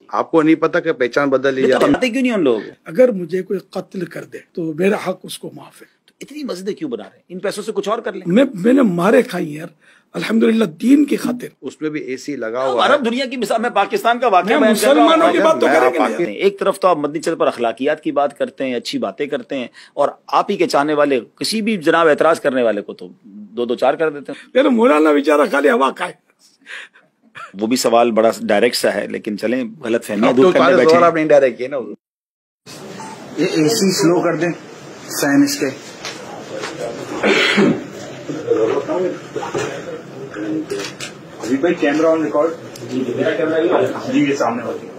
آپ کو نہیں پتا کہ پہچان بدل لی جاتی ہے؟ کیوں نہیں ان لوگوں کو؟ اگر مجھے کوئی قتل کر دے تو میرا حق اس کو معاف ہے. اتنی مسجدیں کیوں بنا رہے ہیں؟ ان پیسوں سے کچھ اور کر لیں. میں نے مارے کھائی یار الحمدللہ دین کی خاطر. اس میں بھی اے سی لگا ہوا ہے. عرب دنیا کی مثال، میں پاکستان کا واقعہ میں مسلمانوں کی بات تو کریں گے نہیں. ایک طرف تو آپ مدنی چینل پر اخلاقیات کی بات کرتے ہیں، اچھی باتیں کرتے ہیں، اور آپ ہی کے چاہنے والے کسی بھی جناب اعتراض کرنے والے کو تو دو چار کر دیتے ہیں. میرا مولانا بیچارہ خالی ہوا کھائے. وہ بھی سوال بڑا ڈائریکٹ سا ہے، لیکن چلیں غلط فہمیاں دور کرنے بیٹھے ہیں. انڈائریکٹ ہے نا. یہ اے سی سلو کر دیں فین اس کے. ابھی بھائی کیمرہ آن ریکارڈ. جی یہ سامنے ہوتی ہے.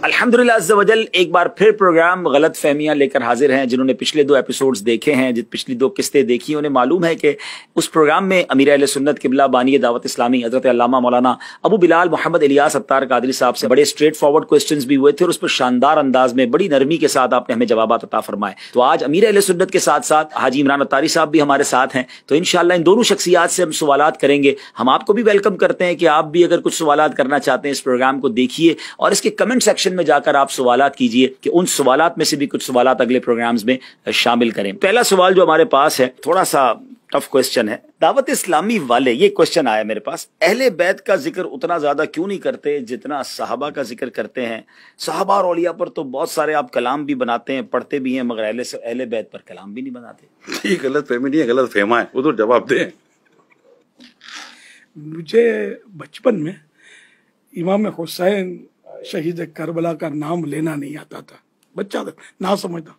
الحمدللہ عز و جل ایک بار پھر پروگرام غلط فہمیاں لے کر حاضر ہیں. جنہوں نے پچھلے 2 ایپیسوڈز دیکھے ہیں، پچھلی 2 قسطیں دیکھی، انہیں معلوم ہے کہ اس پروگرام میں امیر اہل سنت قبلہ بانی دعوت اسلامی حضرت علامہ مولانا ابو بلال محمد الیاس اتار قادری صاحب سے بڑے اسٹریٹ فارورڈ کوسچنز بھی ہوئے تھے، اور اس پر شاندار انداز میں بڑی نرمی کے ساتھ آپ نے ہمیں جوابات عطا فرمائے. تو آج امیر اہل سنت کے ساتھ ساتھ حاجی عمران اتاری صاحب بھی ہمارے ساتھ ہیں، تو انشاءاللہ ان دونوں شخصیات سے ہم سوالات کریں گے. ہم آپ کو بھی ویلکم کرتے ہیں کہ آپ بھی اگر کچھ سوالات کرنا چاہتے ہیں اس پروگرام کو دیکھیے، اور اس کے کمنٹ سیکشن میں جا کر آپ سوالات کیجئے کہ ان سوالات میں سے بھی کچھ سوالات اگلے پروگرامز میں شامل کریں. پہلا سوال جو ہمارے پاس ہے تھوڑا سا ٹف کوسچن ہے. دعوت اسلامی والے، یہ کوسچن آیا میرے پاس، اہل بیت کا ذکر اتنا زیادہ کیوں نہیں کرتے جتنا صحابہ کا ذکر کرتے ہیں؟ صحابہ اور اولیاء پر تو بہت سارے آپ کلام بھی بناتے ہیں، پڑھتے بھی ہیں، مگر اہل بیت پر کلام بھی نہیں بناتے. یہ غلط فہمی نہیں ہے، غلط فہما ہے، وہ تو جواب دیں. مجھے بچپن میں امام حسین شہید کربلا کا نام لینا نہیں آتا تھا، بچہ تھا نہ سمجھتا.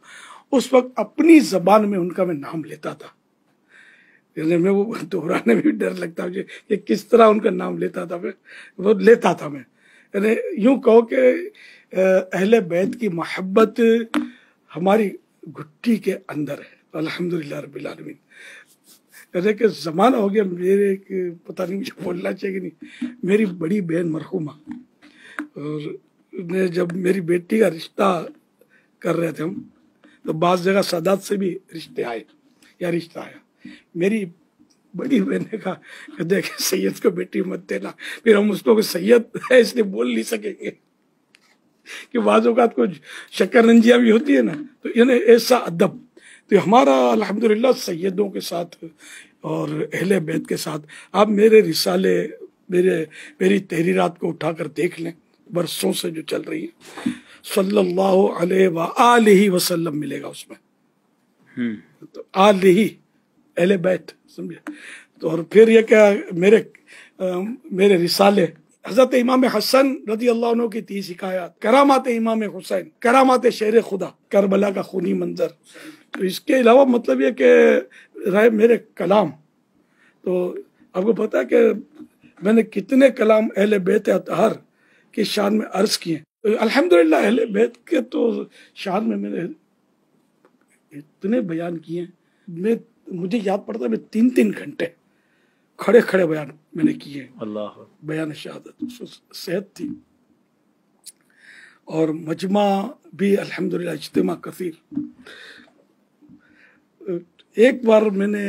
اس وقت اپنی زبان میں ان کا میں نام لیتا تھا. میں وہ دہرانے میں بھی ڈر لگتا مجھے کہ کس طرح ان کا نام لیتا تھا. وہ لیتا تھا میں. یعنی یوں کہو کہ اہل بیت کی محبت ہماری گھٹی کے اندر ہے. الحمدللہ رب العالمین. یعنی کہ زمانہ ہو گیا میرے، پتہ نہیں مجھے بولنا چاہیے کہ نہیں، میری بڑی بہن مرحومہ، اور جب میری بیٹی کا رشتہ کر رہے تھے ہم، تو بعض جگہ سادات سے بھی رشتہ آیا. میری بڑی بہن نے کہا کہ دیکھ سید کو بیٹی مت دینا. پھر ہم اس کو سید ہے اس لیے بول نہیں سکیں گے کہ بعض اوقات کچھ شکر رنجیاں بھی ہوتی ہے نا، تو یعنی ایسا ادب. تو ہمارا الحمدللہ سیدوں کے ساتھ اور اہل بیت کے ساتھ، آپ میرے رسالے، میری تحریرات کو اٹھا کر دیکھ لیں، برسوں سے جو چل رہی ہے، صلی اللہ علیہ وآلہ وسلم ملے گا اس میں. تو آلہ اہل بیت سمجھے. تو اور پھر یہ کہ میرے رسالے، حضرت امام حسن رضی اللہ عنہ کی 30 حکایات، کرامات امام حسین، کرامات شیر خدا، کربلا کا خونی منظر. تو اس کے علاوہ مطلب یہ کہ رہے میرے کلام، تو آپ کو پتا ہے کہ میں نے کتنے کلام اہل بیت اطہار کی شان میں عرض کیے. الحمدللہ اہل بیت کے تو شان میں نے اتنے بیان کیے ہیں، مجھے یاد پڑتا ہے میں 3 گھنٹے کھڑے بیان میں نے کیے. اللہ بیان شہادت، صحت تھی، اور مجمع بھی الحمدللہ، اجتماع کثیر. ایک بار میں نے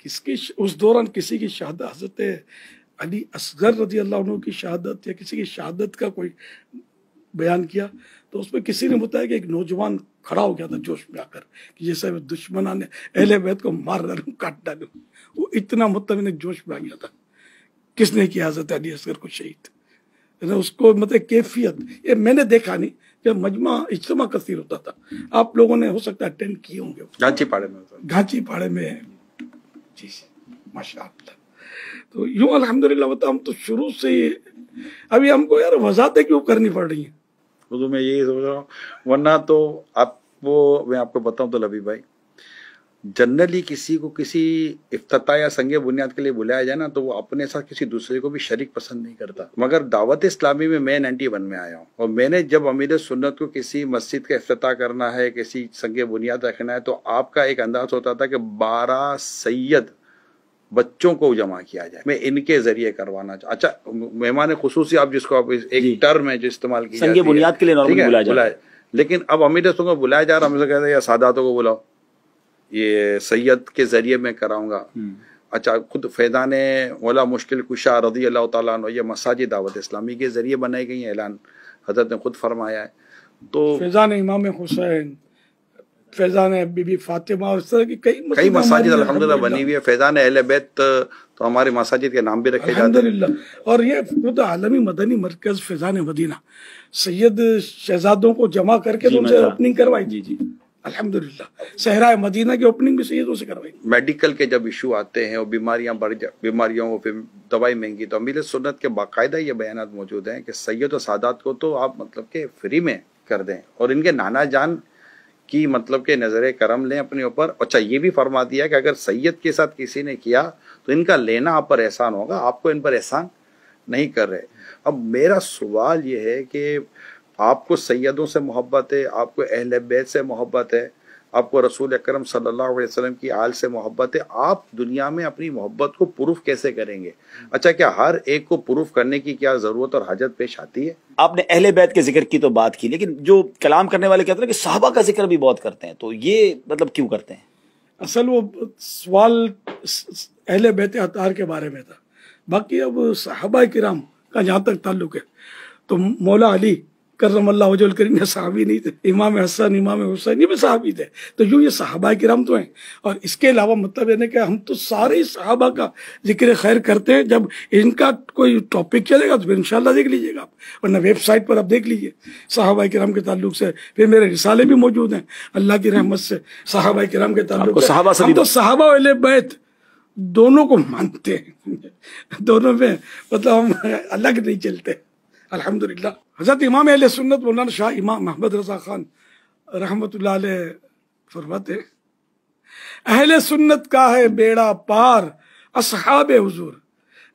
اس دوران کسی کی شہادت، حضرت علی اصغر رضی اللہ عنہ کی شہادت یا کسی کی شہادت کا کوئی بیان کیا، تو اس میں کسی نے بتایا کہ ایک نوجوان کھڑا ہو گیا تھا جوش میں آ کر کہ جیسے دشمنان اہل بیت کو مار ڈالوں، کاٹ ڈالوں. وہ اتنا مطلب جوش میں آ گیا تھا. کس نے کیا حضرت علی اصغر کو شہید؟ اس کو مطلب کیفیت یہ میں نے دیکھا نہیں کہ مجمع اجتماع کثیر ہوتا تھا. آپ لوگوں نے ہو سکتا ہے اٹینڈ کیے ہوں گے گھانچی پاڑے میں. جی ماشاء اللہ. تو یوں الحمدللہ ہم تو شروع سے ہی، ابھی ہم کو یار وضاحتیں کیوں کرنی پڑ رہی ہیں؟ میں یہی سوچ رہا ہوں، ورنہ تو میں آپ کو بتاؤں تو لبی بھائی، جنرلی کسی کو کسی افتتاح یا سنگ بنیاد کے لیے بلایا جائے نا، تو وہ اپنے ساتھ کسی دوسرے کو بھی شریک پسند نہیں کرتا. مگر دعوت اسلامی میں 91 میں آیا ہوں، اور میں نے جب امیر سنت کو کسی مسجد کا افتتاح کرنا ہے، کسی سنگ بنیاد رکھنا ہے، تو آپ کا ایک انداز ہوتا تھا کہ 12 سید بچوں کو جمع کیا جائے، میں ان کے ذریعے کروانا اچھا مہمان خصوصی آپ جس کو آپ ایک ٹرم ہے جو استعمال کی جاتی ہے، سنگ بنیاد کے لیے نارملی بلایا جاتا ہے. لیکن اب امیر سنت کو بلایا جا رہا، ہم سے کہتے ہیں یا ساداتوں کو بلاؤ، یہ سید کے ذریعے میں کراؤں گا. اچھا خود فیضان مولا مشکل کشا رضی اللہ تعالیٰ عنہ، یہ مساجد دعوت اسلامی کے ذریعے بنائی گئی ہیں، اعلان حضرت نے خود فرمایا ہے. تو فیضان امام حسین، فیضان بی بی فاطمہ، اس طرح کی کئی مساجد الحمدللہ بنی ہوئی ہے. فیضان اہل بیت تو ہمارے مساجد کے نام بھی رکھے جاتے ہیں الحمدللہ. اور یہ خود عالمی مدنی مرکز فیضان مدینہ سید شہزادوں کو جمع کر کے ان سے اوپننگ کروائی. جی جی الحمدللہ صحرائے مدینہ کی اوپننگ بھی سیدوں سے کروائی. میڈیکل کے جب ایشو آتے ہیں اور بیماریوں پہ دوائی مہنگی، تو امیر سنت کے باقاعدہ یہ بیانات موجود ہیں کہ سید و سادات کو تو آپ مطلب کہ فری میں کر دیں، اور ان کے نانا جان کی مطلب کہ نظر کرم لیں اپنے اوپر. اچھا یہ بھی فرما دیا کہ اگر سید کے ساتھ کسی نے کیا تو ان کا لینا آپ پر احسان ہوگا، آپ کو ان پر احسان نہیں کر رہے. اب میرا سوال یہ ہے کہ آپ کو سیدوں سے محبت ہے، آپ کو اہل بیت سے محبت ہے، آپ کو رسول اکرم صلی اللہ علیہ وسلم کی آل سے محبت ہے، آپ دنیا میں اپنی محبت کو پروف کیسے کریں گے؟ اچھا کیا ہر ایک کو پروف کرنے کی کیا ضرورت اور حاجت پیش آتی ہے؟ آپ نے اہل بیت کے ذکر کی تو بات کی، لیکن جو کلام کرنے والے کہتے ہیں کہ صحابہ کا ذکر بھی بہت کرتے ہیں، تو یہ مطلب کیوں کرتے ہیں؟ اصل وہ سوال اہل بیت اطہار کے بارے میں تھا. باقی اب صحابہ کرام کا جہاں تک تعلق ہے تو مولا علی کرم اللہ وجہ الکریم یہ صحابی نہیں تھے، امام حسن امام حسین یہ بھی صحابی تھے. تو یوں یہ صحابہ کرام تو ہیں. اور اس کے علاوہ مطلب یہ کہ ہم تو سارے صحابہ کا ذکر خیر کرتے ہیں. جب ان کا کوئی ٹاپک چلے گا تو پھر انشاءاللہ دیکھ لیجیے گا آپ، ورنہ ویب سائٹ پر آپ دیکھ لیجیے صحابہ کرام کے تعلق سے. پھر میرے رسالے بھی موجود ہیں اللہ کی رحمت سے صحابہ کرام کے تعلق سے. ہم تو صحابہ و اہل بیت دونوں کو مانتے ہیں، دونوں میں مطلب ہم الگ نہیں چلتے الحمدللہ. حضرت امام اہل سنت مولانا شاہ امام محمد رضا خان رحمت اللہ علیہ فرماتے ہیں اہل سنت کا ہے بیڑا پار، اصحاب حضور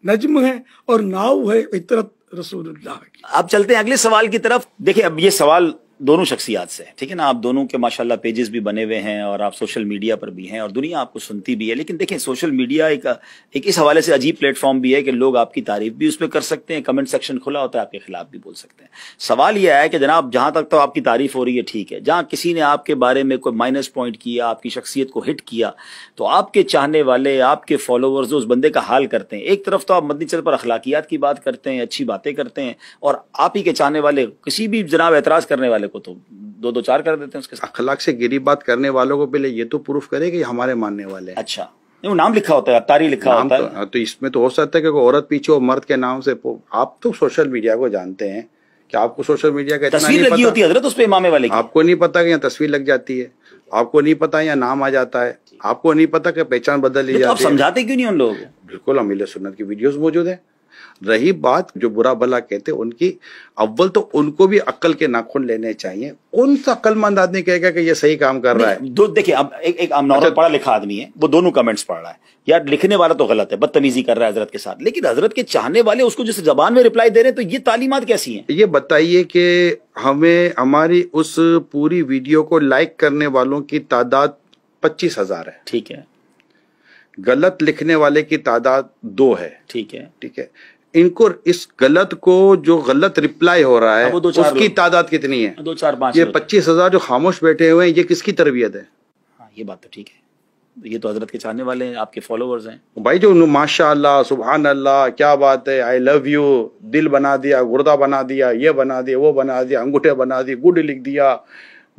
نجم ہے اور ناؤ ہے عطرت رسول اللہ کی. آپ چلتے ہیں اگلے سوال کی طرف. دیکھیں اب یہ سوال دونوں شخصیات سے ہے، ٹھیک ہے نا، آپ دونوں کے ماشاءاللہ پیجز بھی بنے ہوئے ہیں اور آپ سوشل میڈیا پر بھی ہیں اور دنیا آپ کو سنتی بھی ہے. لیکن دیکھیں سوشل میڈیا ایک اس حوالے سے عجیب پلیٹ فارم بھی ہے کہ لوگ آپ کی تعریف بھی اس پہ کر سکتے ہیں، کمنٹ سیکشن کھلا ہوتا ہے، آپ کے خلاف بھی بول سکتے ہیں. سوال یہ ہے کہ جناب جہاں تک تو آپ کی تعریف ہو رہی ہے ٹھیک ہے، جہاں کسی نے آپ کے بارے میں کوئی مائنس پوائنٹ کیا، آپ کی شخصیت کو ہٹ کیا، تو آپ کے چاہنے والے، آپ کے فالوورز اس بندے کا حال کرتے ہیں. ایک طرف تو آپ مدنی چل پر اخلاقیات کی بات کرتے ہیں، اچھی باتیں کرتے ہیں، اور آپ ہی کے چاہنے والے کسی بھی جناب اعتراض کرنے والے کو تو دو چار کر دیتے ہیں اس کے ساتھ. اخلاق سے گری بات کرنے والوں کو پہلے یہ تو پروف کرے کہ یہ ہمارے ماننے والے ہیں. اچھا وہ نام لکھا ہوتا ہے، اتاری لکھا ہوتا ہے، تو اس میں تو ہو سکتا ہے کہ کوئی عورت پیچھے ہو مرد کے نام سے. آپ تو سوشل میڈیا کو جانتے ہیں کہ آپ کو سوشل میڈیا کا تصویر لگی ہوتی ہے حضرت اس پہ امام والے کی، آپ کو نہیں پتا کہ یہاں تصویر لگ جاتی ہے، آپ کو نہیں پتا یہاں نام آ جاتا ہے، آپ کو نہیں پتا کہ پہچان بدل لی جاتی ہے. آپ سمجھاتے کیوں نہیں ان لوگوں کو؟ بالکل امیل سنت کی ویڈیوز موجود ہیں. رہی بات جو برا بھلا کہتے ان کی، اول تو ان کو بھی عقل کے ناخن لینے چاہیے. کون سا عقل مند آدمی کہے گا کہ یہ صحیح کام کر رہا ہے؟ دیکھیں اب ایک نارمل پڑھا لکھا آدمی ہے، وہ دونوں کمنٹس پڑھ رہا ہے، یا لکھنے والا تو غلط ہے، بدتمیزی کر رہا ہے حضرت کے ساتھ، لیکن حضرت کے چاہنے والے اس کو جس زبان میں رپلائی دے رہے ہیں، تو یہ تعلیمات کیسی ہیں؟ یہ بتائیے کہ ہمیں ہماری اس پوری ویڈیو کو لائک کرنے والوں کی تعداد 25,000 ہے، ٹھیک ہے، غلط لکھنے والے کی تعداد 2 ہے، ٹھیک ہے، ٹھیک ہے. ان کو اس غلط کو جو غلط رپلائی ہو رہا ہے اس کی تعداد کتنی ہے؟ 2 4 5. یہ 25,000 جو خاموش بیٹھے ہوئے ہیں، یہ کس کی تربیت ہے؟ ہاں یہ بات تو ٹھیک ہے، یہ تو حضرت کے چاہنے والے ہیں، آپ کے فالوورز ہیں بھائی، جو ماشاء اللہ سبحان اللہ کیا بات ہے، آئی لو یو دل بنا دیا، گردہ بنا دیا، یہ بنا دیا، وہ بنا دیا، انگوٹھے بنا دی، گڈ لکھ دیا،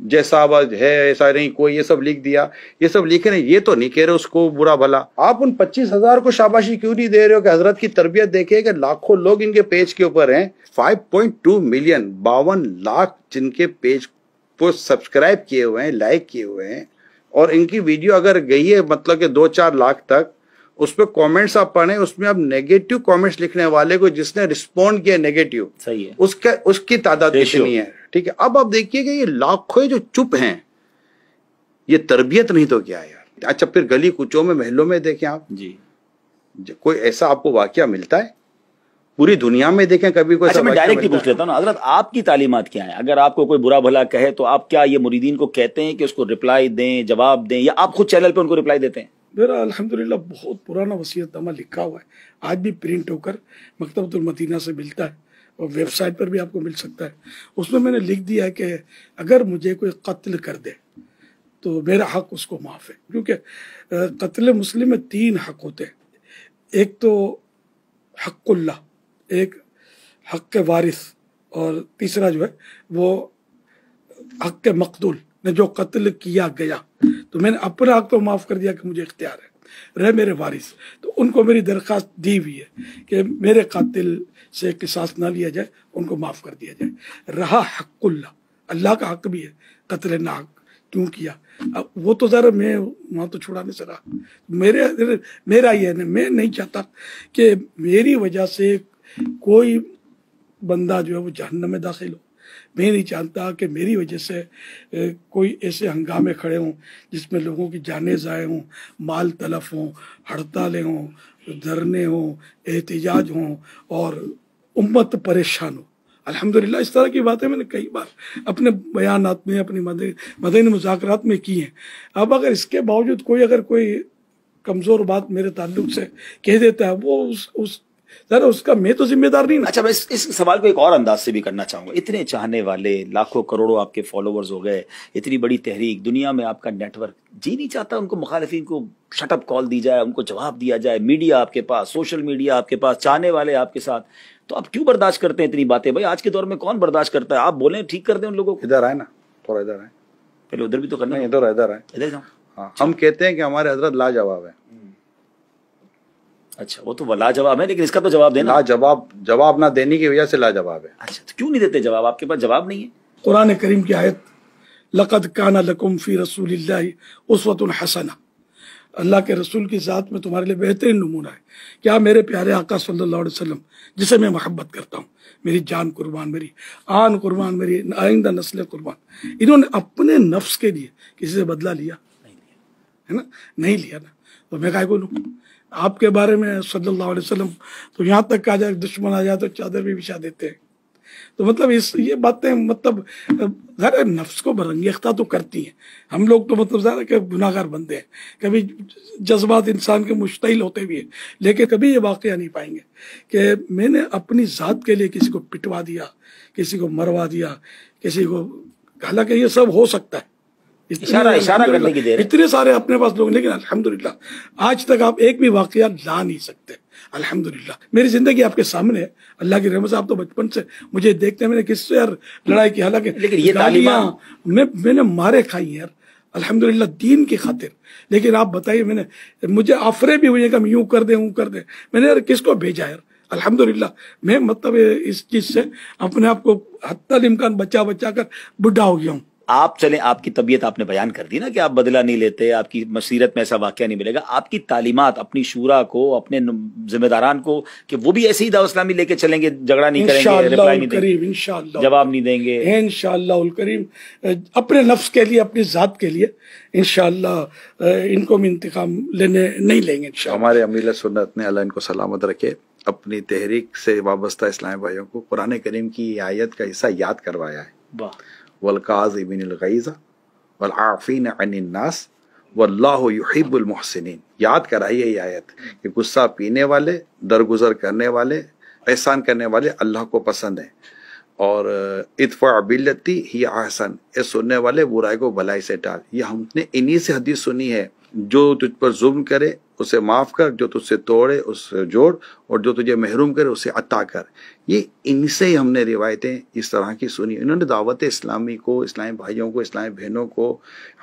جیسا ہے ایسا نہیں کوئی، یہ سب لکھ دیا. یہ سب لکھ رہے ہیں، یہ تو نہیں کہہ رہے اس کو برا بھلا. آپ ان 25,000 کو شاباشی کیوں نہیں دے رہے ہو کہ حضرت کی تربیت دیکھیں کہ لاکھوں لوگ ان کے پیج کے اوپر ہیں. 5.2 ملین 52 لاکھ جن کے پیج کو سبسکرائب کیے ہوئے ہیں، لائک کیے ہوئے ہیں، اور ان کی ویڈیو اگر گئی ہے مطلب کہ 2-4 لاکھ تک، اس پہ کامنٹس آپ پڑھیں، اس میں اب نیگیٹو کامنٹس لکھنے والے کو جس نے رسپونڈ کیا نیگیٹو، صحیح ہے، اس کی تعداد کتنی ہے؟ ٹھیک ہے. اب آپ دیکھیے کہ یہ لاکھوں جو چپ ہیں، یہ تربیت نہیں تو کیا یار. اچھا پھر گلی کوچوں میں محلوں میں دیکھیں آپ، جی کوئی ایسا آپ کو واقعہ ملتا ہے؟ پوری دنیا میں دیکھیں کبھی کوئی. اچھا میں ڈائریکٹلی پوچھ لیتا ہوں نا حضرت، آپ کی تعلیمات کیا ہیں؟ اگر آپ کو کوئی برا بھلا کہے تو آپ کیا یہ مریدین کو کہتے ہیں کہ اس کو رپلائی دیں، جواب دیں، یا آپ خود چینل پہ ان کو رپلائی دیتے ہیں؟ میرا الحمدللہ بہت پرانا وصیت نامہ لکھا ہوا ہے، آج بھی پرنٹ ہو کر مکتبۃ المدینہ سے ملتا ہے اور ویب سائٹ پر بھی آپ کو مل سکتا ہے. اس میں نے لکھ دیا ہے کہ اگر مجھے کوئی قتل کر دے تو میرا حق اس کو معاف ہے. کیونکہ قتل مسلم میں 3 حق ہوتے ہیں، ایک تو حق اللہ، ایک حق وارث اور تیسرا جو ہے وہ حق کے مقتول نے جو قتل کیا گیا تو میں نے اپنا حق تو معاف کر دیا کہ مجھے اختیار ہے، رہے میرے وارث، تو ان کو میری درخواست دی ہوئی ہے کہ میرے قاتل سے قصاص نہ لیا جائے، ان کو معاف کر دیا جائے۔ رہا حق اللہ، اللہ کا حق بھی ہے، قتل ناحق کیوں کیا؟ اب وہ تو ذرا میں وہاں تو چھڑا نہیں سکا، میرا یہ ہے، میں نہیں چاہتا کہ میری وجہ سے کوئی بندہ جو ہے وہ جہنم میں داخل ہو، میں نہیں چاہتا کہ میری وجہ سے کوئی ایسے ہنگامے کھڑے ہوں جس میں لوگوں کی جانیں ضائع ہوں، مال تلف ہوں، ہڑتالیں ہوں، دھرنے ہوں، احتجاج ہوں اور امت پریشان ہو۔ الحمدللہ اس طرح کی باتیں میں نے کئی بار اپنے بیانات میں، اپنی مدنی مذاکرات میں کی ہیں۔ اب اگر اس کے باوجود کوئی کمزور بات میرے تعلق سے کہہ دیتا ہے، وہ اس کا میں تو ذمہ دار نہیں۔ اچھا، میں اس سوال کو ایک اور انداز سے بھی کرنا چاہوں گا۔ اتنے چاہنے والے، لاکھوں کروڑوں آپ کے فالوورز ہو گئے، اتنی بڑی تحریک، دنیا میں آپ کا نیٹ ورک، جی نہیں چاہتا ان کو مخالفین کو شٹ اپ کال دی جائے، ان کو جواب دیا جائے، میڈیا آپ کے پاس، سوشل میڈیا آپ کے پاس، چاہنے والے آپ کے ساتھ، تو آپ کیوں برداشت کرتے ہیں اتنی باتیں؟ بھائی آج کے دور میں کون برداشت کرتا ہے؟ آپ بولیں، ٹھیک کر دیں ان لوگوں کو۔ ادھر آئے نا، تھوڑا ادھر آئے، پہلے ادھر بھی تو کرنا ہے۔ ادھر آئے، ادھر جاؤں۔ ہاں، ہم کہتے ہیں کہ ہمارے حضرت لاجواب ہے۔ اچھا، وہ تو لاجواب ہے، لیکن اس کا تو جواب دینا۔ جواب نہ دینے کی وجہ سے لاجواب ہے۔ اچھا، تو کیوں نہیں دیتے جواب؟ آپ کے پاس جواب نہیں ہے؟ قرآن کریم کی آیت لقد کان لکم فی رسول اللہ اسوۃ حسنہ، اللہ کے رسول کی ذات میں تمہارے لیے بہترین نمونہ ہے۔ کیا میرے پیارے آقا صلی اللہ علیہ وسلم جسے میں محبت کرتا ہوں، میری جان قربان، میری آن قربان، میری آئندہ نسل قربان، انہوں نے اپنے نفس کے لیے کسی سے بدلہ لیا ہے نا؟ نہیں لیا نا، تو میں کہے بولوں؟ آپ کے بارے میں صلی اللہ علیہ وسلم تو یہاں تک کہا جائے دشمن آ جائے تو چادر بھی بچھا دیتے ہیں۔ تو مطلب یہ باتیں مطلب ذرا نفس کو برانگیختہ تو کرتی ہیں۔ ہم لوگ تو مطلب ذرا کہ گناہ گار بندے ہیں، کبھی جذبات انسان کے مشتعل ہوتے بھی ہیں، لیکن کبھی یہ واقعہ نہیں پائیں گے کہ میں نے اپنی ذات کے لیے کسی کو پٹوا دیا، کسی کو مروا دیا، کسی کو، حالانکہ یہ سب ہو سکتا ہے، اشارہ کرنے کی دیر ہے۔ اتنے سارے اپنے پاس لوگ، لیکن الحمدللہ آج تک آپ ایک بھی واقعہ لا نہیں سکتے۔ الحمدللہ میری زندگی آپ کے سامنے ہے، اللہ کی رحمت سے آپ تو بچپن سے مجھے دیکھتے ہیں، میں نے کس سے یار لڑائی کی، حالانکہ لیکن یہ تعلیمات میں نے مارے کھائی ہیں یار الحمدللہ دین کی خاطر، لیکن آپ بتائیے، مجھے آفرے بھی ہوئی کہ ہم یوں کر دیں، میں نے یار کس کو بھیجا یار؟ الحمدللہ میں مطلب اس چیز سے اپنے آپ کو حتی الامکان بچا کر بڈھا ہو گیا ہوں۔ آپ چلیں، آپ کی طبیعت آپ نے بیان کر دی نا کہ آپ بدلہ نہیں لیتے، آپ کی مسیرت میں ایسا واقعہ نہیں ملے گا۔ آپ کی تعلیمات اپنی شورا کو، اپنے ذمہ داران کو، کہ وہ بھی ایسے ہی دعوت اسلامی لے کے چلیں گے، جھگڑا نہیں کریں گے، ریپلائی نہیں دیں گے، انشاءاللہ جواب نہیں دیں گے، انشاءاللہ الکریم، اپنے نفس کے لیے، اپنی ذات کے لیے انشاءاللہ ان کو بھی انتقام نہیں لیں گے انشاءاللہ۔ ہمارے امیر سنت نے، اللہ ان کو سلامت رکھے، اپنی تحریک سے وابستہ اسلامی بھائیوں کو قرآن کریم کی آیت کا حصہ یاد کروایا ہے۔ وَالْقَاظِمِينَ الْغَيْظَ وَالْعَافِينَ عَنِ النَّاسِ وَاللَّهُ يُحِبُّ الْمُحْسِنِينَ، یاد کرائیے یہ آیت کہ غصہ پینے والے، درگزر کرنے والے، احسان کرنے والے اللہ کو پسند ہیں، اور ادفع بالتی ہی احسن، اے سننے والے برائی کو بھلائی سے ٹال۔ یہ ہم نے انہی سے حدیث سنی ہے، جو تجھ پر ظلم کرے اسے معاف کر، جو تجھ سے توڑے اس سے جوڑ، اور جو تجھے محروم کرے اسے عطا کر۔ یہ ان سے ہی ہم نے روایتیں اس طرح کی سنی۔ انہوں نے دعوت اسلامی کو، اسلامی بھائیوں کو، اسلامی بہنوں کو،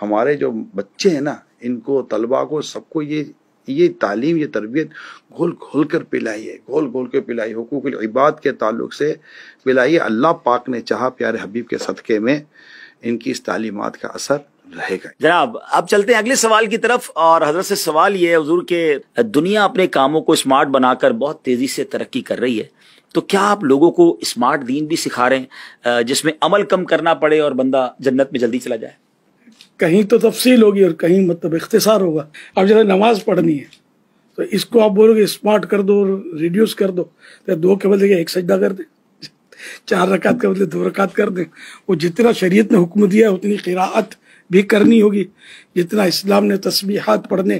ہمارے جو بچے ہیں نا، ان کو، طلباء کو، سب کو یہ تعلیم، یہ تربیت گھول گھول کر پلائی ہے، گھول گھول کے پلائی، حقوق العباد کے تعلق سے پلائی ہے۔ اللہ پاک نے چاہا پیارے حبیب کے صدقے میں ان کی اس تعلیمات کا اثر رہے گا۔ جناب اب چلتے ہیں اگلے سوال کی طرف، اور حضرت سے سوال یہ ہے حضور کہ دنیا اپنے کاموں کو اسمارٹ بنا کر بہت تیزی سے ترقی کر رہی ہے، تو کیا آپ لوگوں کو اسمارٹ دین بھی سکھا رہے ہیں جس میں عمل کم کرنا پڑے اور بندہ جنت میں جلدی چلا جائے؟ کہیں تو تفصیل ہوگی اور کہیں مطلب اختصار ہوگا۔ اب جب نماز پڑھنی ہے تو اس کو آپ بولو گے اسمارٹ کر دو اور ریڈیوس کر دو، تو 2 کے بدلے 1 سجدہ کر دیں، 4 رکعت کے بدلے 2 رکعت کر دیں۔ وہ جتنا شریعت نے حکم دیا ہے اتنی قراءت بھی کرنی ہوگی، جتنا اسلام نے تسبیحات پڑھنے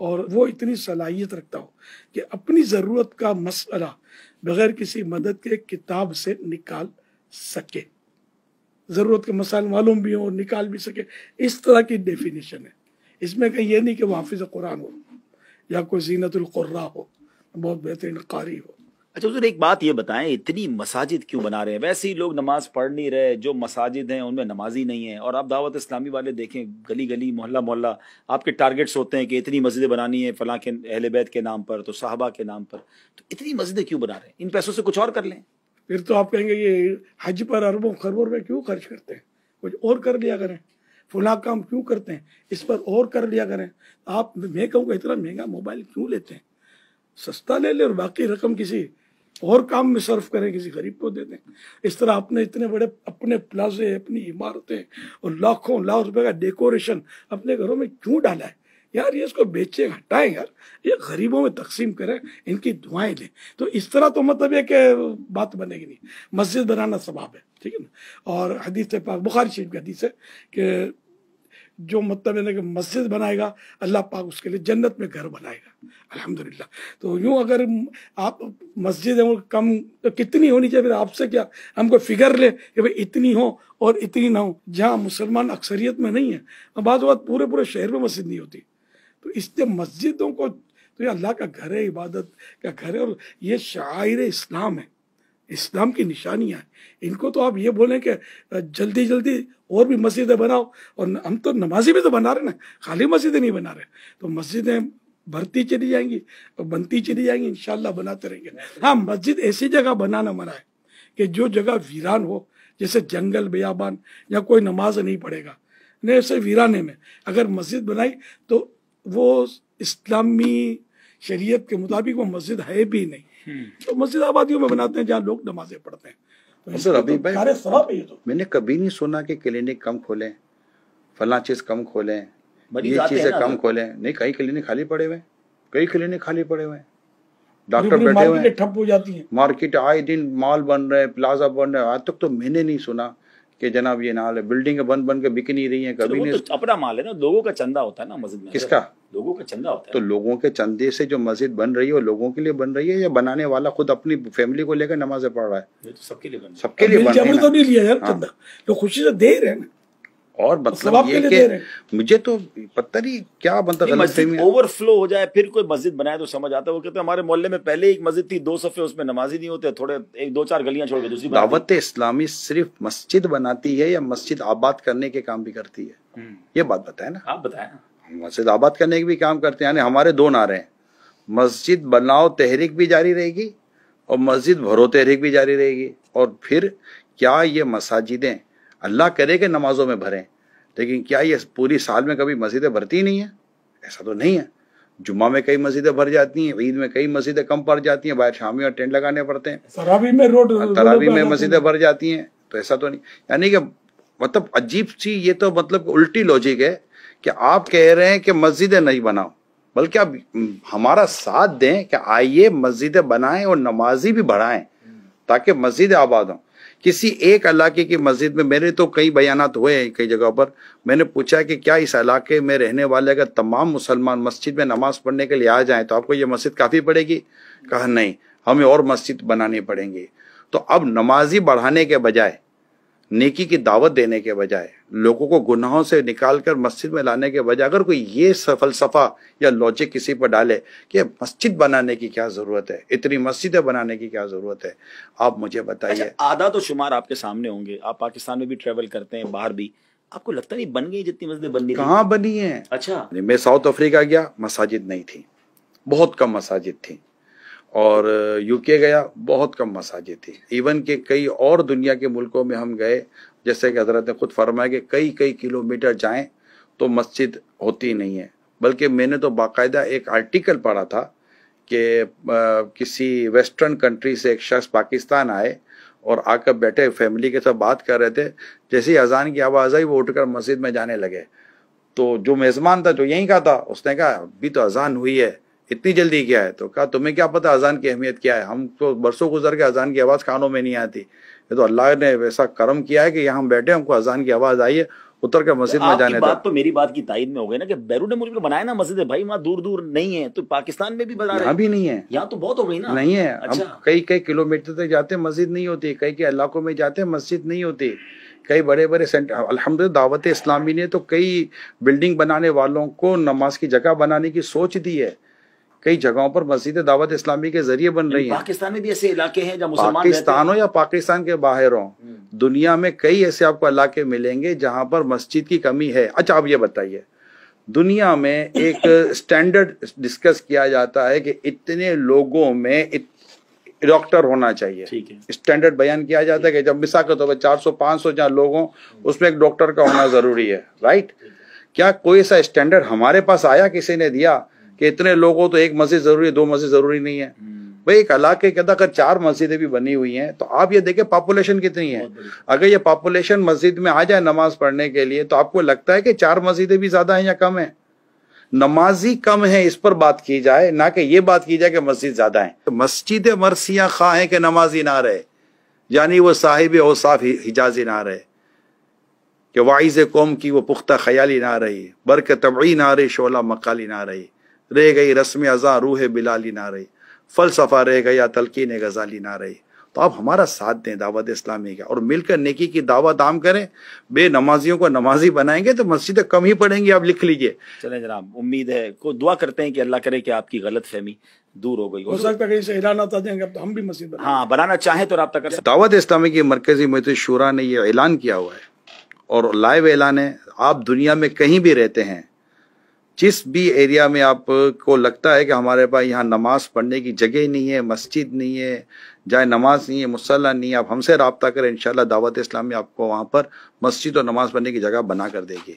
اور وہ اتنی صلاحیت رکھتا ہو کہ اپنی ضرورت کا مسئلہ بغیر کسی مدد کے کتاب سے نکال سکے، ضرورت کے مسائل معلوم بھی ہوں اور نکال بھی سکے، اس طرح کی ڈیفینیشن ہے اس میں. کہیں یہ نہیں کہ وہ حافظ قرآن ہو یا کوئی زینت القراء ہو، بہت بہترین قاری ہو. اچھا حضور، ایک بات یہ بتائیں، اتنی مساجد کیوں بنا رہے ہیں؟ ویسے ہی لوگ نماز پڑھ نہیں رہے، جو مساجد ہیں ان میں نمازی نہیں ہیں. اور آپ دعوت اسلامی والے دیکھیں، گلی گلی محلہ محلہ آپ کے ٹارگٹس ہوتے ہیں کہ اتنی مسجدیں بنانی ہیں فلاں کے اہل بیت کے نام پر، تو صحابہ کے نام پر. تو اتنی مسجدیں کیوں بنا رہے ہیں؟ ان پیسوں سے کچھ اور کر لیں. پھر تو آپ کہیں گے یہ حج پر اربوں خربوں روپے کیوں خرچ کرتے ہیں، کچھ اور کر لیا کریں. فلاں کام کیوں کرتے ہیں، اس پر اور کر لیا کریں. آپ، میں کہوں گا اتنا مہنگا موبائل کیوں لیتے ہیں، سستا لے لیں اور باقی رقم کسی اور کام میں صرف کریں، کسی غریب کو دے دیں. اس طرح اپنے اتنے بڑے اپنے پلازے، اپنی عمارتیں اور لاکھوں لاکھ روپے کا ڈیکوریشن اپنے گھروں میں کیوں ڈالا ہے یار؟ یہ اس کو بیچے، ہٹائیں یار، یہ غریبوں میں تقسیم کریں، ان کی دعائیں لیں. تو اس طرح تو مطلب یہ کہ بات بنے گی نہیں. مسجد بنانا ثواب ہے، ٹھیک ہے نا. اور حدیث پاک بخاری شریف کی حدیث ہے کہ جو مطلب ہے کہ مسجد بنائے گا اللہ پاک اس کے لیے جنت میں گھر بنائے گا، الحمدللہ. تو یوں اگر آپ مسجد کم تو کتنی ہونی چاہیے؟ پھر آپ سے کیا ہم کو فگر لے کہ بھئی اتنی ہو اور اتنی نہ ہو. جہاں مسلمان اکثریت میں نہیں ہیں، بعض اوقات پورے شہر میں مسجد نہیں ہوتی. تو اس لیے مسجدوں کو تو یہ اللہ کا گھر ہے، عبادت کا گھر ہے، اور یہ شعائر اسلام ہے، اسلام کی نشانیاں ہیں. ان کو تو آپ یہ بولیں کہ جلدی جلدی اور بھی مسجدیں بناؤ، اور ہم تو نمازی بھی تو بنا رہے نا، خالی مسجدیں نہیں بنا رہے. تو مسجدیں بڑھتی چلی جائیں گی اور بنتی چلی جائیں گی، انشاءاللہ بناتے رہیں گے. ہاں، مسجد ایسی جگہ بنانا منع ہے کہ جو جگہ ویران ہو، جیسے جنگل بیابان، یا کوئی نماز نہیں پڑھے گا، نہیں ایسے ویرانے میں اگر مسجد بنائی تو وہ اسلامی شریعت کے مطابق وہ مسجد ہے بھی نہیں. تو مسجد آبادیوں میں بناتے ہیں جہاں لوگ نمازیں پڑھتے ہیں. میں نے کبھی نہیں سنا کہ کلینک کم کھولیں، فلاں چیز کم کھولیں، یہ چیزیں کم کھولیں. نہیں، کئی کلینک خالی پڑے ہوئے، کئی کلینک خالی پڑے ہوئے، ڈاکٹر بیٹھے ہوئے ہیں، ٹھپ ہو جاتی ہیں مارکیٹ آئے دن مال بن رہے، پلازا بن رہے. آج تک تو میں نے نہیں سنا کہ جناب یہ نال ہے، بلڈنگیں بن کے بک نہیں رہی ہیں. کبھی نہیں. اپنا مال ہے نا، لوگوں کا چندہ ہوتا ہے نا مسجد میں. کس کا؟ لوگوں کا چندہ ہوتا ہے. تو لوگوں کے چندے سے جو مسجد بن رہی ہے وہ لوگوں کے لیے بن رہی ہے یا بنانے والا خود اپنی فیملی کو لے کر نمازیں پڑھ رہا ہے؟ سب کے لیے بن رہا ہے. سب کے لیے بن رہی ہے. تو نہیں لیا یار چندہ، تو خوشی سے دے رہے ہیں نا. اور مطلب یہ کہ مجھے تو پتہ نہیں کیا بنتا تھا. مسجد اوور فلو ہو جائے پھر کوئی مسجد بنائے تو سمجھ آتا ہے. وہ کہتے ہیں ہمارے محلے میں پہلے ایک مسجد تھی، 2 صفحے، اس میں نمازی نہیں ہوتے، تھوڑے 1-2-4 گلیاں چھوڑ کے دوسری. دعوت اسلامی صرف مسجد بناتی ہے یا مسجد آباد کرنے کے کام بھی کرتی ہے؟ یہ بات بتائیں نا. آپ بتائیں. مسجد آباد کرنے کے بھی کام کرتے ہیں. یعنی ہمارے 2 نعرے ہیں، مسجد بناؤ تحریک بھی جاری رہے گی اور مسجد بھرو تحریک بھی جاری رہے گی. اور پھر کیا یہ مساجدیں، اللہ کرے کہ نمازوں میں بھریں، لیکن کیا یہ پوری سال میں کبھی مسجدیں بھرتی نہیں ہیں؟ ایسا تو نہیں ہے. جمعہ میں کئی مسجدیں بھر جاتی ہیں، عید میں کئی مسجدیں کم پڑ جاتی ہیں، باہر شامی اور ٹینٹ لگانے پڑتے ہیں، تراویح میں مسجدیں بھر جاتی ہیں. تو ایسا تو نہیں. یعنی کہ مطلب عجیب سی، یہ تو مطلب الٹی لوجک ہے کہ آپ کہہ رہے ہیں کہ مسجدیں نہیں بناؤ، بلکہ آپ ہمارا ساتھ دیں کہ آئیے مسجدیں بنائیں اور نمازی بھی بڑھائیں تاکہ مسجد آباد ہوں. کسی ایک علاقے کی مسجد میں، میرے تو کئی بیانات ہوئے ہیں کئی جگہ پر، میں نے پوچھا کہ کیا اس علاقے میں رہنے والے اگر تمام مسلمان مسجد میں نماز پڑھنے کے لیے آ جائیں تو آپ کو یہ مسجد کافی پڑے گی؟ کہا نہیں، ہمیں اور مسجد بنانی پڑیں گی. تو اب نمازی بڑھانے کے بجائے، نیکی کی دعوت دینے کے بجائے، لوگوں کو گناہوں سے نکال کر مسجد میں لانے کے بجائے، اگر کوئی یہ فلسفہ یا لوجک کسی پر ڈالے کہ مسجد بنانے کی کیا ضرورت ہے، اتنی مسجدیں بنانے کی کیا ضرورت ہے، آپ مجھے بتائیے. اعداد و شمار آپ کے سامنے ہوں گے، آپ پاکستان میں بھی ٹریول کرتے ہیں، باہر بھی، آپ کو لگتا نہیں بن گئی جتنی مسجدیں بننی تھیں؟ کہاں بنی ہیں. اچھا، میں ساؤتھ افریقہ گیا، مساجد نہیں تھی، بہت کم مساجد تھی. اور UK گیا، بہت کم مساجد تھی. ایون کہ کئی اور دنیا کے ملکوں میں ہم گئے، جیسے کہ حضرت نے خود فرمایا کہ کئی کلومیٹر جائیں تو مسجد ہوتی نہیں ہے. بلکہ میں نے تو باقاعدہ ایک آرٹیکل پڑھا تھا کہ کسی ویسٹرن کنٹری سے ایک شخص پاکستان آئے اور آ کر بیٹھے، فیملی کے ساتھ بات کر رہے تھے، جیسے ہی اذان کی آواز آئی وہ اٹھ کر مسجد میں جانے لگے. تو جو میزبان تھا جو یہیں کا تھا، اس نے کہا ابھی تو اذان ہوئی ہے، اتنی جلدی کیا ہے؟ تو کہا تمہیں کیا پتہ اذان کی اہمیت کیا ہے؟ ہم تو برسوں گزر کے اذان کی آواز کانوں میں نہیں آتی. یہ تو اللہ نے ویسا کرم کیا ہے کہ یہاں ہم بیٹھے، ہم کو اذان کی آواز آئی ہے اتر کے مسجد میں جانے بات تو میری بات کی تائید میں ہو گئی نا کہ بیرون ملک میں بنایا نا مسجد ہے بھائی، وہاں دور دور نہیں ہے، تو پاکستان میں بھی بنا رہے ہیں، یہاں بھی نہیں ہے، یہاں تو بہت ہو گئی نا، نہیں ہے، اچھا ہم کئی کلومیٹر تک جاتے ہیں مسجد نہیں ہوتی، کئی علاقوں میں جاتے ہیں مسجد نہیں ہوتی، کئی بڑے بڑے سینٹر، الحمدللہ دعوت اسلامی نے تو کئی بلڈنگ بنانے والوں کو نماز کی جگہ بنانے کی سوچ دی ہے، کئی جگہوں پر مسجد دعوت اسلامی کے ذریعے بن رہی ہیں۔ پاکستان میں بھی ایسے علاقے ہیں جہاں مسلمان پاکستان ہو یا پاکستان کے باہر ہوں، دنیا میں کئی ایسے آپ کو علاقے ملیں گے جہاں پر مسجد کی کمی ہے۔ اچھا آپ یہ بتائیے، دنیا میں ایک سٹینڈرڈ ڈسکس کیا جاتا ہے کہ اتنے لوگوں میں ڈاکٹر ہونا چاہیے، اسٹینڈرڈ بیان کیا جاتا ہے کہ جب مثال کے طور پر 400-500 جہاں لوگ ہوں اس میں ایک ڈاکٹر کا ہونا ضروری ہے، رائٹ؟ کیا کوئی ایسا اسٹینڈرڈ ہمارے پاس آیا، کسی نے دیا کہ اتنے لوگوں تو ایک مسجد ضروری ہے، 2 مسجد ضروری نہیں ہے؟ بھئی ایک علاقے کے اندر اگر 4 مسجدیں بھی بنی ہوئی ہیں تو آپ یہ دیکھیں پاپولیشن کتنی ہے، اگر یہ پاپولیشن مسجد میں آ جائے نماز پڑھنے کے لیے تو آپ کو لگتا ہے کہ 4 مسجدیں بھی زیادہ ہیں یا کم ہیں؟ نمازی کم ہیں اس پر بات کی جائے، نہ کہ یہ بات کی جائے کہ مسجد زیادہ ہیں۔ مسجد مرثیہ خواہ ہیں کہ نمازی نہ رہے، یعنی وہ صاحب اوصاف حجازی نہ رہے، کہ واعظ قوم کی وہ پختہ خیالی نہ رہی، برق طبعی نہ رہی، شعلہ مقالی نہ رہی، رہ گئی رسم ازاں روح بلالی نہ رہی، فلسفہ رہ گیا تلقین غزالی نہ رہی۔ تو آپ ہمارا ساتھ دیں دعوت اسلامی کا، اور مل کر نیکی کی دعوت عام کریں۔ بے نمازیوں کو نمازی بنائیں گے تو مسجدیں کم ہی پڑیں گی، آپ لکھ لیجئے۔ چلیں جناب، امید ہے کو دعا کرتے ہیں کہ اللہ کرے کہ آپ کی غلط فہمی دور ہو گئی ہو سکتا ہے کہ اسے اعلان آتا دیں گے تو ہم بھی مسجد بنائیں۔ ہاں، بنانا چاہیں تو رابطہ کر سکتے۔ دعوت اسلامی کی مرکزی مجلس شورا نے یہ اعلان کیا ہوا ہے، اور لائیو اعلان ہے، آپ دنیا میں کہیں بھی رہتے ہیں، جس بھی ایریا میں آپ کو لگتا ہے کہ ہمارے پاس یہاں نماز پڑھنے کی جگہ نہیں ہے، مسجد نہیں ہے، جائے نماز نہیں ہے، مصلی نہیں ہے، آپ ہم سے رابطہ کریں، انشاءاللہ دعوت اسلامی آپ کو وہاں پر مسجد اور نماز پڑھنے کی جگہ بنا کر دے گی۔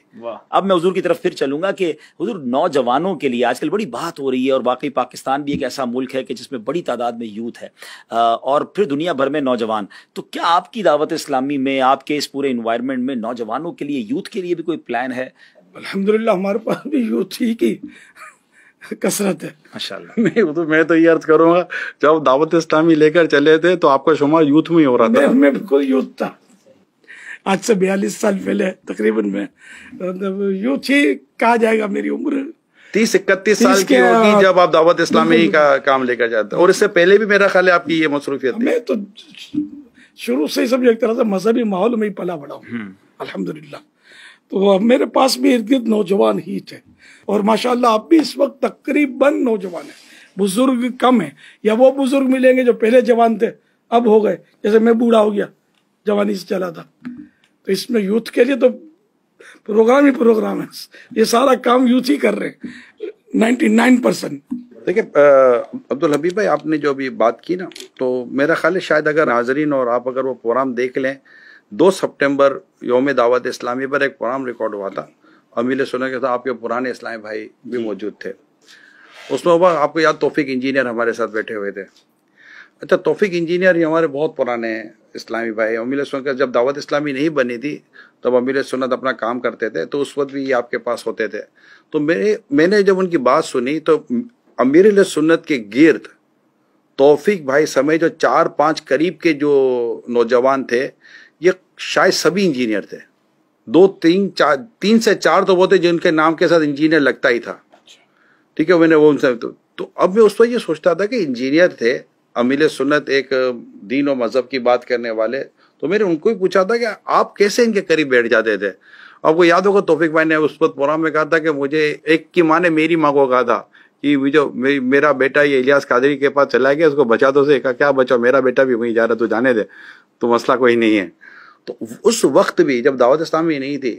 اب میں حضور کی طرف پھر چلوں گا کہ حضور نوجوانوں کے لیے آج کل بڑی بات ہو رہی ہے، اور واقعی پاکستان بھی ایک ایسا ملک ہے کہ جس میں بڑی تعداد میں یوتھ ہے، اور پھر دنیا بھر میں نوجوان، تو کیا آپ کی دعوت اسلامی میں، آپ کے اس پورے انوائرمنٹ میں نوجوانوں کے لیے، یوتھ کے لیے بھی کوئی پلان ہے؟ الحمدللہ ہمارے پاس بھی یوتھ ہی کی کثرت ہے ماشاءاللہ۔ نہیں، میں تو یہ عرض کروں گا، جب دعوت اسلامی لے کر چلے تھے تو آپ کا شمار یوتھ میں ہی ہو رہا تھا۔ میں بالکل یوتھ تھا، آج سے 42 سال پہلے تقریباً میں یوتھ ہی کہا جائے گا۔ میری عمر 30-31 سال کی ہوگی جب آپ دعوت اسلامی کا کام لے کر جاتے، اور اس سے پہلے بھی میرا خیال ہے آپ کی یہ مصروفیت تھی۔ میں تو شروع سے ہی سب ایک طرح سے مذہبی ماحول میں ہی پلا بڑا ہوں الحمدللہ، تو میرے پاس بھی ارد گرد نوجوان ہی تھے، اور ماشاءاللہ اب بھی اس وقت تقریباً نوجوان ہیں، بزرگ کم ہیں، یا وہ بزرگ ملیں گے جو پہلے جوان تھے اب ہو گئے، جیسے میں بوڑھا ہو گیا، جوانی سے چلا تھا۔ تو اس میں یوتھ کے لیے تو پروگرام ہی پروگرام ہے، یہ سارا کام یوتھ ہی کر رہے ہیں 99%۔ دیکھیں عبدالحبیب بھائی، آپ نے جو ابھی بات کی نا، تو میرا خیال ہے شاید اگر حاضرین اور آپ اگر وہ پروگرام دیکھ لیں، 2 سپٹمبر یوم دعوت اسلامی پر ایک پروگرام ریکارڈ ہوا تھا، امیر سنت کے ساتھ آپ کے پرانے اسلامی بھائی بھی موجود تھے، اس میں آپ کو یاد توفیق انجینئر ہمارے ساتھ بیٹھے ہوئے تھے۔ اچھا، توفیق انجینئر یہ ہمارے بہت پرانے اسلامی بھائی، امیر سنت کا جب دعوت اسلامی نہیں بنی تھی تب امیر سنت اپنا کام کرتے تھے، تو اس وقت بھی یہ آپ کے پاس ہوتے تھے۔ تو میں نے جب ان کی بات سنی تو امیر سنت کے گرد توفیق بھائی سمیت جو 4-5 قریب کے جو نوجوان تھے، یہ شاید سبھی انجینئر تھے، 3 سے 4 تو وہ تھے جن کے نام کے ساتھ انجینئر لگتا ہی تھا، ٹھیک ہے۔ میں نے وہ ان سے تو اب میں اس وقت یہ سوچتا تھا کہ انجینئر تھے، امیر سنت ایک دین و مذہب کی بات کرنے والے، تو میں نے ان کو ہی پوچھا تھا کہ آپ کیسے ان کے قریب بیٹھ جاتے تھے۔ آپ کو یاد ہوگا توفیق بھائی نے اس وقت پروگرام میں کہا تھا کہ مجھے ایک کی ماں نے میری ماں کو کہا تھا کہ میرا بیٹا یہ الیاس قادری کے پاس چلا گیا، اس کو بچا دو، سے کہا کیا بچاؤ، میرا بیٹا بھی وہیں جا رہا، تو جانے دے، تو مسئلہ کوئی نہیں ہے۔ تو اس وقت بھی جب دعوت اسلامی نہیں تھی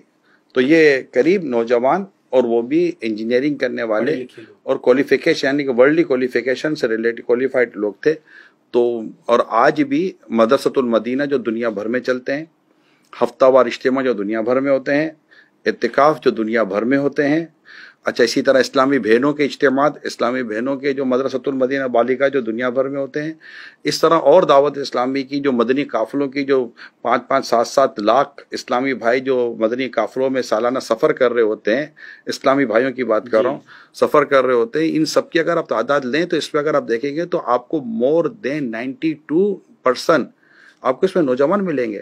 تو یہ قریب نوجوان، اور وہ بھی انجینئرنگ کرنے والے اور کوالیفیکیشن یعنی کہ ورلڈلی کوالیفیکیشن سے ریلیٹڈ کوالیفائڈ لوگ تھے۔ تو اور آج بھی مدرسۃ المدینہ جو دنیا بھر میں چلتے ہیں، ہفتہ وار اجتماع جو دنیا بھر میں ہوتے ہیں، اعتکاف جو دنیا بھر میں ہوتے ہیں، اچھا اسی طرح اسلامی بہنوں کے اجتماعات، اسلامی بہنوں کے جو مدرسۃ المدینہ بالیغا جو دنیا بھر میں ہوتے ہیں، اس طرح اور دعوت اسلامی کی جو مدنی قافلوں کی جو 5-5 7-7 لاکھ اسلامی بھائی جو مدنی قافلوں میں سالانہ سفر کر رہے ہوتے ہیں، اسلامی بھائیوں کی بات کر رہا ہوں، سفر کر رہے ہوتے ہیں، ان سب کی اگر آپ تعداد لیں تو اس پہ اگر آپ دیکھیں گے تو آپ کو مور دین 92% آپ کو اس میں نوجوان ملیں گے۔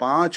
5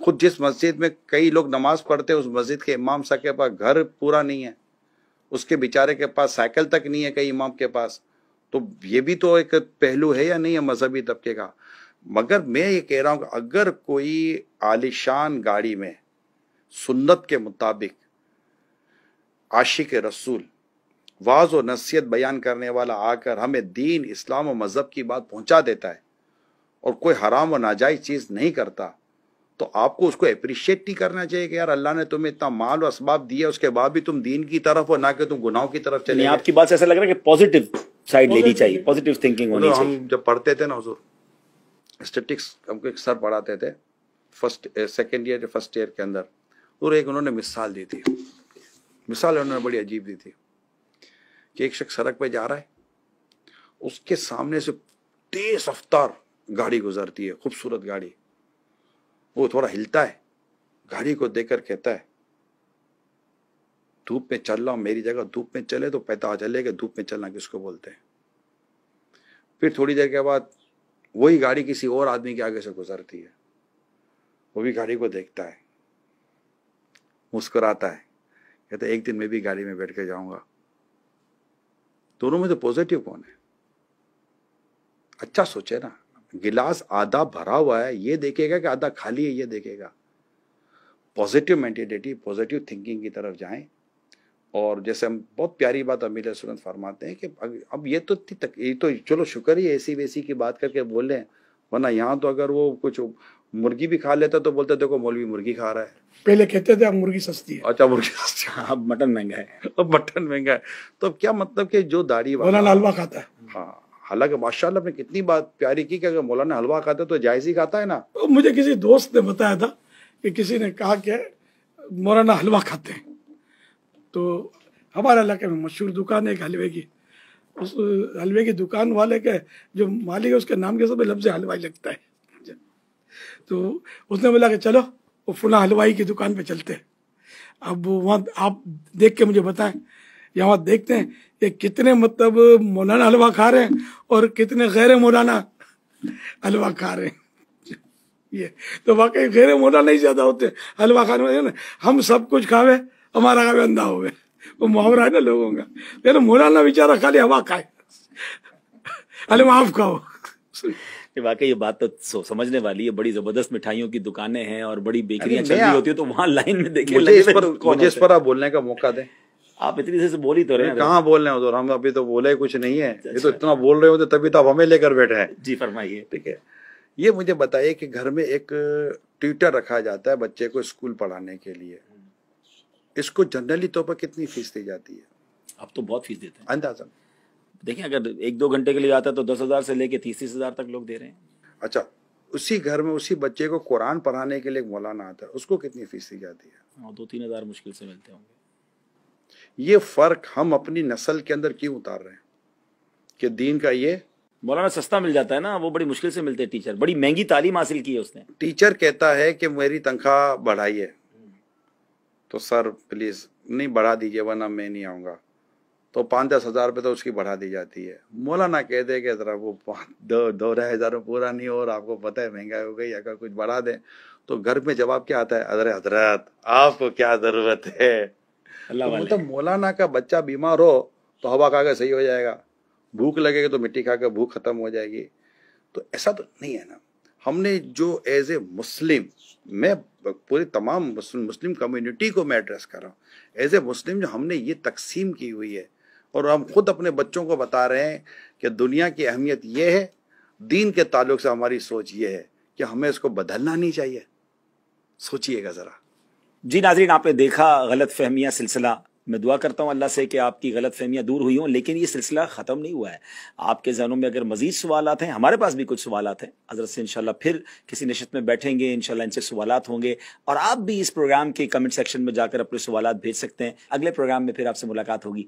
خود جس مسجد میں کئی لوگ نماز پڑھتے ہیں اس مسجد کے امام صاحب کے پاس گھر پورا نہیں ہے, اس کے بیچارے کے پاس سائیکل تک نہیں ہے کئی امام کے پاس. تو یہ بھی تو ایک پہلو ہے یا نہیں ہے مذہبی طبقے کا. مگر میں یہ کہہ رہا ہوں کہ اگر کوئی عالیشان گاڑی میں سنت کے مطابق عاشق رسول واعظ و نصیحت بیان کرنے والا آ کر ہمیں دین, اسلام و مذہب کی بات پہنچا دیتا ہے اور کوئی حرام و ناجائز چیز نہیں کرتا, تو آپ کو اس کو اپریشیٹ نہیں کرنا چاہیے کہ یار اللہ نے تمہیں اتنا مال و اسباب دیا, اس کے بعد بھی تم دین کی طرف ہو, نہ کہ تم گناہوں کی طرف چلے. آپ کی بات سے ایسا لگ رہا ہے کہ پازیٹیو سائڈ لینی چاہیے, پازیٹیو تھنکنگ ہونی چاہیے. ہم جب پڑھتے تھے نا حضور اسٹیٹکس, ہم کو ایک سر پڑھاتے تھے سیکنڈ ایئر فرسٹ ایئر کے اندر, اور ایک انہوں نے مثال دی تھی. مثال انہوں نے بڑی عجیب دی تھی کہ ایک شخص سڑک پہ جا رہا ہے, اس کے سامنے سے تیز رفتار گاڑی گزرتی ہے, خوبصورت گاڑی. وہ تھوڑا ہلتا ہے, گاڑی کو دیکھ کر کہتا ہے دھوپ میں چل رہا ہوں, میری جگہ دھوپ میں چلے تو پتہ چلے کہ دھوپ میں چلنا کس کو بولتے ہیں. پھر تھوڑی دیر کے بعد وہی گاڑی کسی اور آدمی کے آگے سے گزرتی ہے, وہ بھی گاڑی کو دیکھتا ہے, مسکراتا ہے, کہتا ہے ایک دن میں بھی گاڑی میں بیٹھ کے جاؤں گا. دونوں میں تو پوزیٹیو کون ہے؟ اچھا سوچے نا, گلاس آدھا بھرا ہوا ہے یہ دیکھے گا کہ آدھا خالی ہے یہ دیکھے گا. پوزیٹیو مینٹیلٹی, پوزیٹیو تھنکنگ کی طرف جائیں. اور جیسے ہم بہت پیاری بات امیر سنت فرماتے ہیں کہ اب یہ تو چلو شکر ہی ایسی ویسی کی بات کر کے بول رہے ہیں, ورنہ یہاں تو اگر وہ کچھ مرغی بھی کھا لیتا تو بولتے دیکھو مولوی مرغی کھا رہا ہے. پہلے کہتے تھے اب مرغی سستی ہے. اچھا مرغی سستی ہے, اب مٹن مہنگا ہے. اب مٹن مہنگا ہے. تو اب کیا مطلب کہ جو داڑھی مولانا حلوہ کھاتا ہے. ہاں, حالانکہ ماشاء اللہ نے کتنی بات پیاری کی کہ اگر مولانا حلوہ کھاتا ہے تو جائز ہی کھاتا ہے نا. مجھے کسی دوست نے بتایا تھا کہ کسی نے کہا کہ مولانا حلوہ کھاتے ہیں, تو ہمارے علاقے میں مشہور دکان ہے ایک حلوے کی, اس حلوے کی دکان والے کے جو مالک ہے اس کے نام کے سب لفظ حلوائی لگتا ہے. تو اس نے بولا کہ چلو وہ فلاں حلوائی کی دکان پہ چلتے ہیں. اب وہاں آپ دیکھ کے مجھے بتائیں, یہاں دیکھتے ہیں کہ کتنے مطلب مولانا حلوہ کھا رہے ہیں اور کتنے غیر مولانا حلوہ کھا رہے ہیں. یہ تو واقعی غیر مولانا ہی زیادہ ہوتے ہیں حلوہ کھانے میں. ہم سب کچھ کھاوے ہمارا کھاوے اندھا ہوئے, وہ محاورہ ہے نا لوگوں کا. لیکن مولانا بیچارہ خالی ہوا کھائے, حلوہ آپ کھاؤ. واقعی یہ بات تو سمجھنے والی ہے. بڑی زبردست مٹھائیوں کی دکانیں ہیں اور بڑی بیکریاں چل رہی ہوتی ہیں, تو وہاں لائن میں دیکھیں مجھے اس پر آپ بولنے کا موقع دیں. آپ اتنی دیر سے بول ہی تو رہے ہیں. کہاں بول رہے ہیں حضور, ہم ابھی تو بولے کچھ نہیں ہے. یہ تو اتنا بول رہے ہوتے تبھی تو آپ ہمیں لے کر بیٹھے ہیں. جی فرمائیے. ٹھیک ہے, یہ مجھے بتائیے کہ گھر میں ایک ٹیوٹر رکھا جاتا ہے بچے کو اسکول پڑھانے کے لیے, اس کو جنرلی طور پر کتنی فیس دی جاتی ہے؟ اب تو بہت فیس دیتے ہیں اندازہ. دیکھیں اگر 1-2 گھنٹے کے لیے آتا ہے تو 10,000 سے لے کے 30,000 تک لوگ دے رہے ہیں. اچھا, اسی گھر میں اسی بچے کو قرآن پڑھانے کے لیے ایک مولانا آتا ہے, اس کو کتنی فیس دی جاتی ہے؟ 2-3 ہزار مشکل سے ملتے ہوں گے. یہ فرق ہم اپنی نسل کے اندر کیوں اتار رہے ہیں کہ دین کا یہ مولانا سستا مل جاتا ہے نا, وہ بڑی مشکل سے ملتے ہیں. ٹیچر بڑی مہنگی تعلیم حاصل کی ہے اس نے. ٹیچر کہتا ہے کہ میری تنخواہ بڑھائیے, تو سر پلیز نہیں بڑھا دیجیے ورنہ میں نہیں آؤں گا, تو 5-10 ہزار روپے تو اس کی بڑھا دی جاتی ہے. مولانا کہتے ہیں کہ ذرا وہ 2-2.5 ہزار پورا نہیں ہو رہا, آپ کو پتہ ہے مہنگائی ہو گئی, اگر کچھ بڑھا دیں. تو گھر میں جواب کیا آتا ہے, حضرت آپ کو کیا ضرورت ہے. مطلب مولانا کا بچہ بیمار ہو تو ہوا کھا کے صحیح ہو جائے گا, بھوک لگے گی تو مٹی کھا کے بھوک ختم ہو جائے گی. تو ایسا تو نہیں ہے نا. ہم نے جو ایز اے مسلم, میں پوری تمام مسلم کمیونٹی کو میں ایڈریس کر رہا ہوں, ایز اے مسلم جو ہم نے یہ تقسیم کی ہوئی ہے, اور ہم خود اپنے بچوں کو بتا رہے ہیں کہ دنیا کی اہمیت یہ ہے, دین کے تعلق سے ہماری سوچ یہ ہے کہ ہمیں اس کو بدلنا نہیں چاہیے. سوچئے گا ذرا. جی ناظرین, آپ نے دیکھا غلط فہمیاں سلسلہ. میں دعا کرتا ہوں اللہ سے کہ آپ کی غلط فہمیاں دور ہوئی ہوں, لیکن یہ سلسلہ ختم نہیں ہوا ہے. آپ کے ذہنوں میں اگر مزید سوالات ہیں, ہمارے پاس بھی کچھ سوالات ہیں, حضرت سے انشاءاللہ پھر کسی نشست میں بیٹھیں گے, انشاءاللہ ان سے سوالات ہوں گے, اور آپ بھی اس پروگرام کے کمنٹ سیکشن میں جا کر اپنے سوالات بھیج سکتے ہیں. اگلے پروگرام میں پھر آپ سے ملاقات ہوگی.